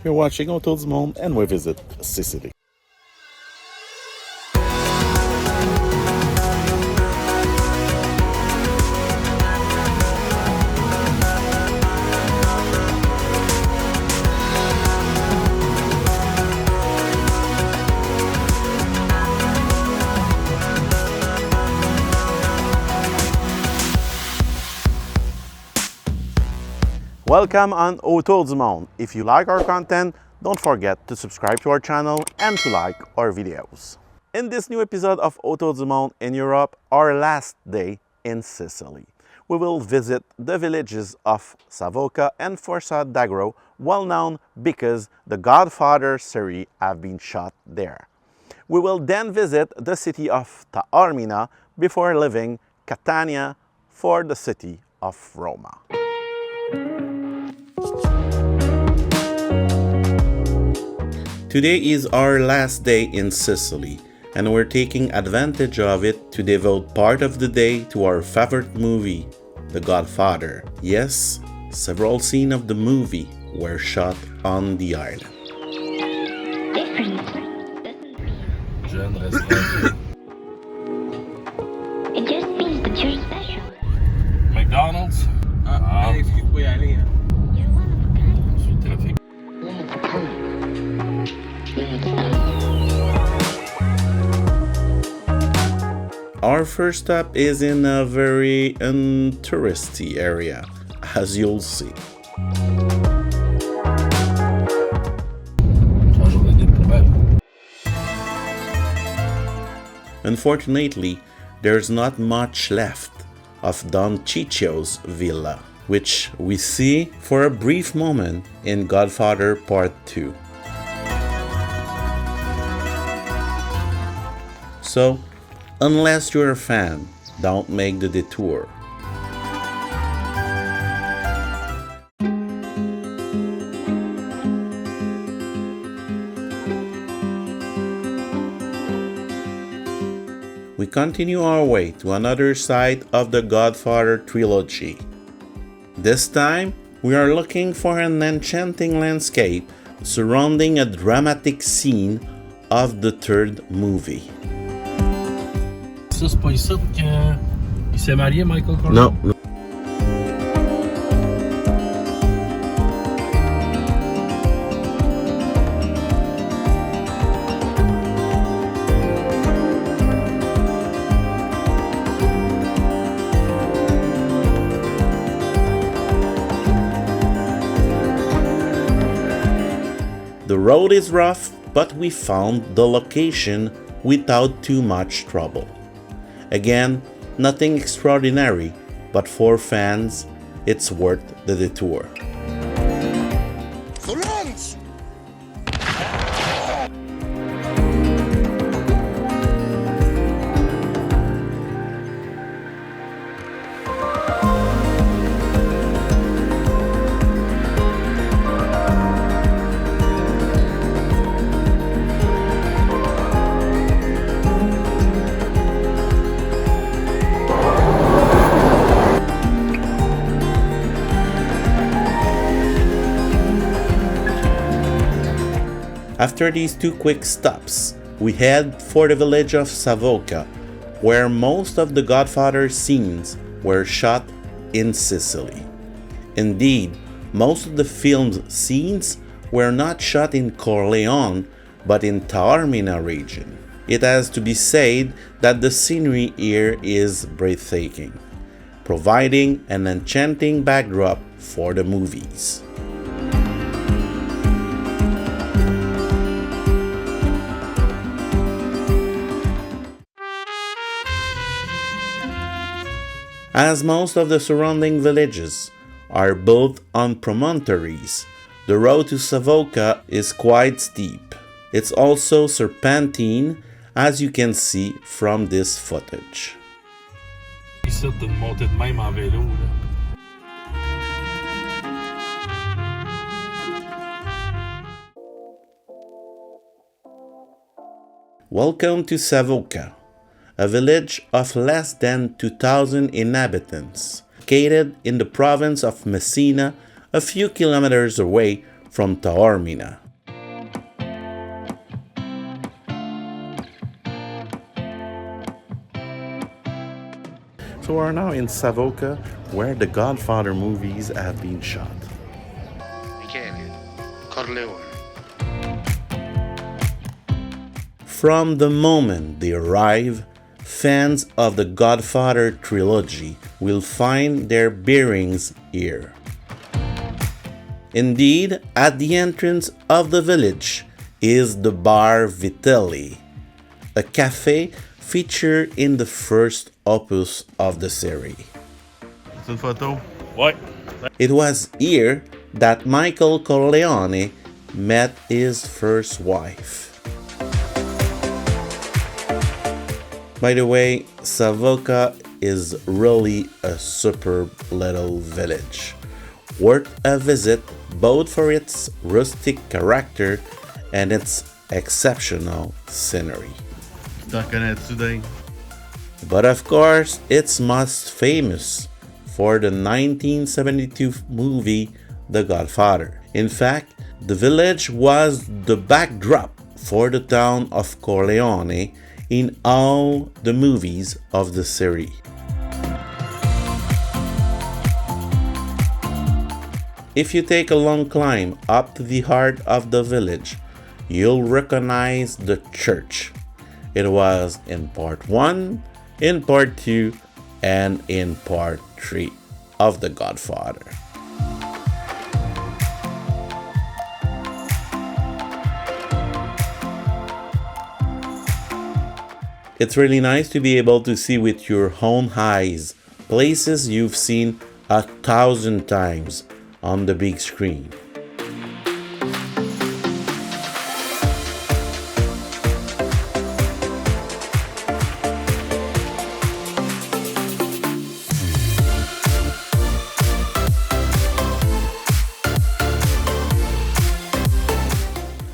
You're watching Untitled Chapter and we visit Sicily. Welcome on Untitled Chapter. If you like our content, don't forget to subscribe to our channel and to like our videos. In this new episode of Untitled Chapter in Europe, our last day in Sicily, we will visit the villages of Savoca and Forza, well known because the Godfather series have been shot there. We will then visit the city of Taormina before leaving Catania for the city of Roma. Today is our last day in Sicily, and we're taking advantage of it to devote part of the day to our favorite movie, The Godfather. Yes, several scenes of the movie were shot on the island. It just means that you're special. McDonald's? You're one of a kind. Traffic. One of a kind. Our first stop is in a very untouristy area, as you'll see. Unfortunately, there's not much left of Don Ciccio's villa, which we see for a brief moment in Godfather Part II. So, unless you're a fan, don't make the detour. We continue our way to another site of the Godfather trilogy. This time, we are looking for an enchanting landscape surrounding a dramatic scene of the third movie. Ça, c'est pas ici qu'il s'est marié, Michael Corleone? No. The road is rough, but we found the location without too much trouble. Again, nothing extraordinary, but for fans, it's worth the detour. After these two quick stops, we head for the village of Savoca, where most of the Godfather scenes were shot in Sicily. Indeed, most of the film's scenes were not shot in Corleone, but in Taormina region. It has to be said that the scenery here is breathtaking, providing an enchanting backdrop for the movies. As most of the surrounding villages are built on promontories, the road to Savoca is quite steep. It's also serpentine, as you can see from this footage. Ici, de monter de même en vélo, là. Welcome to Savoca, a village of less than 2,000 inhabitants, located in the province of Messina, a few kilometers away from Taormina. So we're now in Savoca, where the Godfather movies have been shot. Michele Corleone. From the moment they arrive, fans of the Godfather trilogy will find their bearings here. Indeed, at the entrance of the village is the bar Vitelli, a cafe featured in the first opus of the series. C'est une photo? Ouais. It was here that Michael Corleone met his first wife. By the way, Savoca is really a superb little village, worth a visit both for its rustic character and its exceptional scenery. T'en connais-tu, Dave? But of course, it's most famous for the 1972 movie The Godfather. In fact, the village was the backdrop for the town of Corleone in all the movies of the series. If you take a long climb up to the heart of the village, you'll recognize the church. It was in part 1, in part 2, and in part 3 of The Godfather. It's really nice to be able to see with your own eyes places you've seen 1,000 times on the big screen.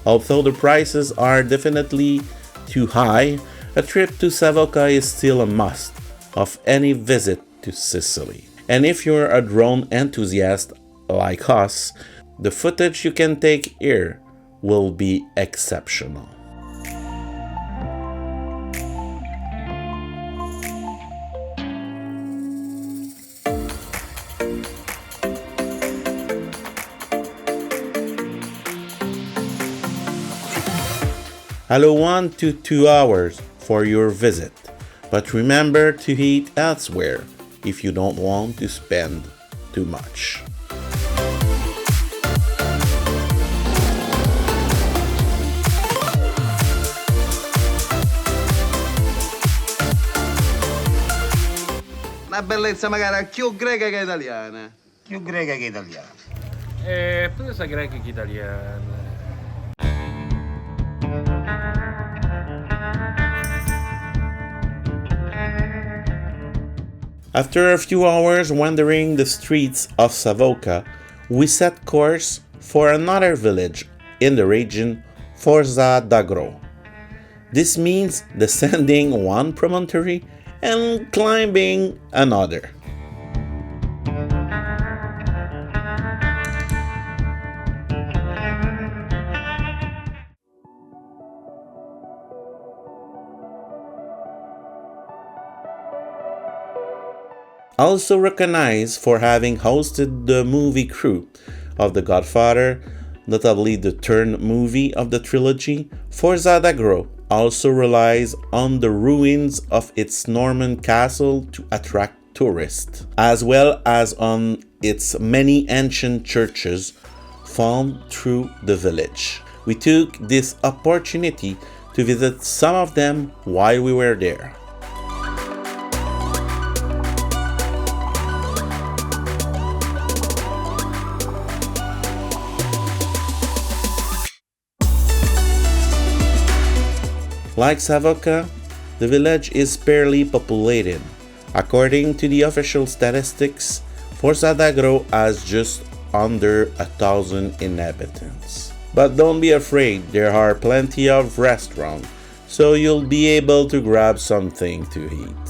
Although the prices are definitely too high, a trip to Savoca is still a must of any visit to Sicily. And if you're a drone enthusiast like us, the footage you can take here will be exceptional. Allow 1 to 2 hours for your visit, but remember to eat elsewhere if you don't want to spend too much. Una bellezza magari più greca che italiana. Più greca che italiana. Più sa greca che italiana. After a few hours wandering the streets of Savoca, we set course for another village in the region, Forza d'Agro. This means descending one promontory and climbing another. Also recognized for having hosted the movie crew of The Godfather, notably the third movie of the trilogy, Forza d'Agro also relies on the ruins of its Norman castle to attract tourists, as well as on its many ancient churches found through the village. We took this opportunity to visit some of them while we were there. Like Savoca, the village is sparsely populated. According to the official statistics, Forza d'Agro has just under 1,000 inhabitants. But don't be afraid, there are plenty of restaurants, so you'll be able to grab something to eat.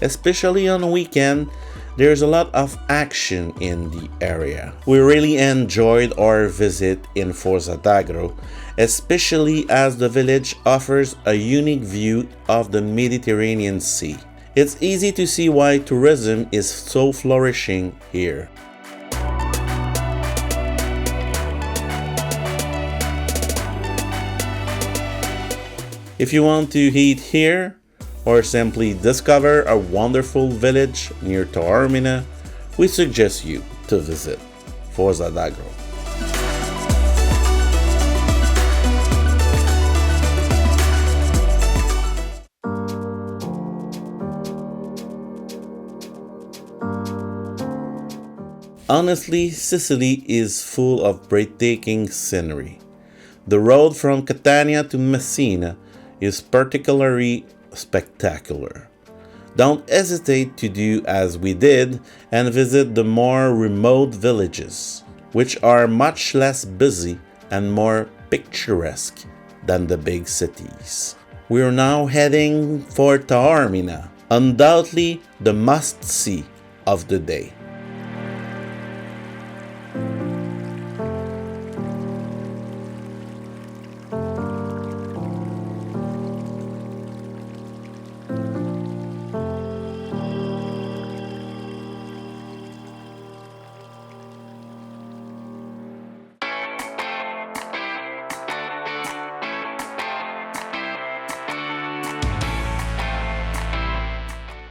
Especially on weekend, There's a lot of action in the area. We really enjoyed our visit in Forza d'Agro, especially as the village offers a unique view of the Mediterranean Sea. It's easy to see why tourism is so flourishing here. If you want to eat here, or simply discover a wonderful village near Taormina, we suggest you to visit Forza d'Agro. Honestly, Sicily is full of breathtaking scenery. The road from Catania to Messina is particularly spectacular. Don't hesitate to do as we did and visit the more remote villages, which are much less busy and more picturesque than the big cities. We're now heading for Taormina, undoubtedly the must-see of the day.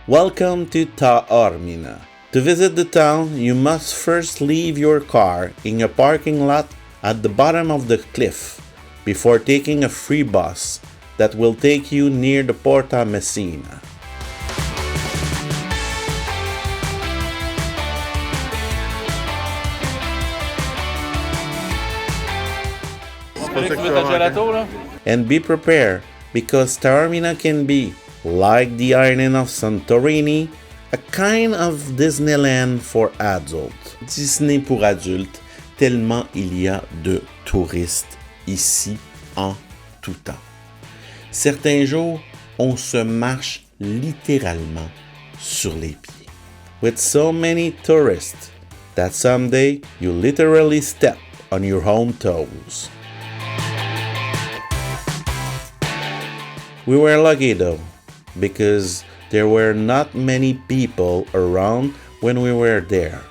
Welcome to Taormina. To visit the town, you must first leave your car in a parking lot at the bottom of the cliff before taking a free bus that will take you near the Porta Messina. And be prepared, because Taormina can be, like the island of Santorini, a kind of Disneyland for adults. Disney pour adultes, tellement il y a de touristes ici en tout temps. Certains jours, on se marche littéralement sur les pieds. With so many tourists that someday you literally step on your own toes. We were lucky though, because there were not many people around when we were there.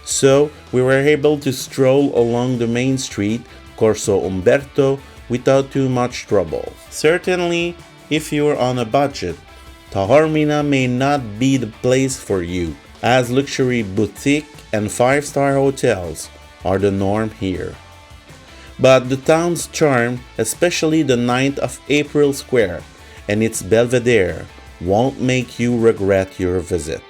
So we were able to stroll along the main street, Corso Umberto, without too much trouble. Certainly, if you're on a budget, Taormina may not be the place for you, as luxury boutique and 5-star hotels are the norm here. But the town's charm, especially the 9th of April Square and its Belvedere, won't make you regret your visit.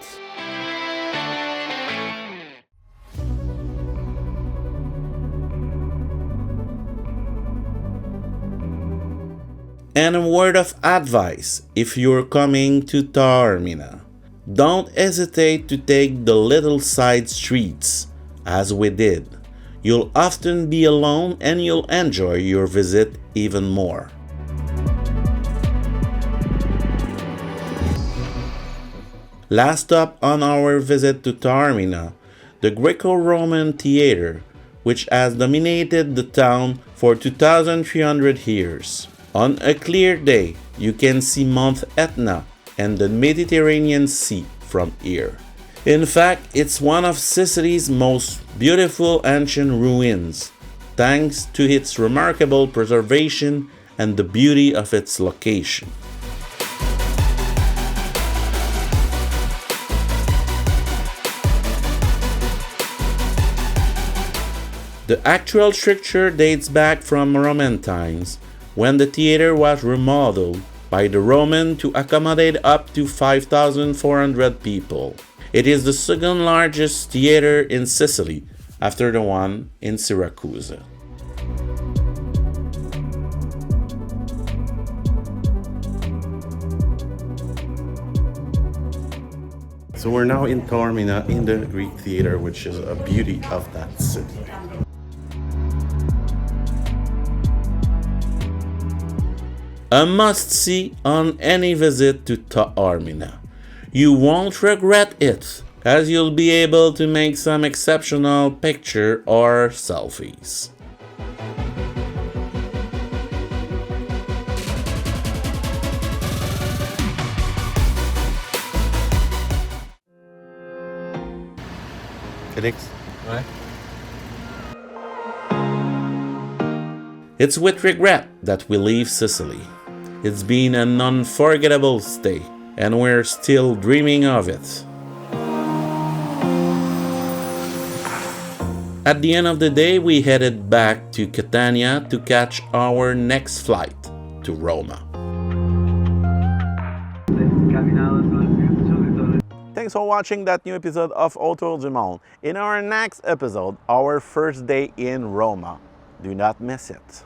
And a word of advice if you're coming to Taormina. Don't hesitate to take the little side streets, as we did. You'll often be alone and you'll enjoy your visit even more. Last stop on our visit to Taormina, the Greco-Roman theater, which has dominated the town for 2,300 years. On a clear day, you can see Mount Etna and the Mediterranean Sea from here. In fact, it's one of Sicily's most beautiful ancient ruins, thanks to its remarkable preservation and the beauty of its location. The actual structure dates back from Roman times, when the theater was remodeled by the Romans to accommodate up to 5,400 people. It is the second largest theater in Sicily, after the one in Syracuse. So we're now in Taormina in the Greek theater, which is a beauty of that city. A must-see on any visit to Taormina. You won't regret it, as you'll be able to make some exceptional picture or selfies. Felix? Ouais. It's with regret that we leave Sicily. It's been an unforgettable stay, and we're still dreaming of it. At the end of the day, we headed back to Catania to catch our next flight to Roma. Thanks for watching that new episode of Autour du Monde. In our next episode, our first day in Roma. Do not miss it.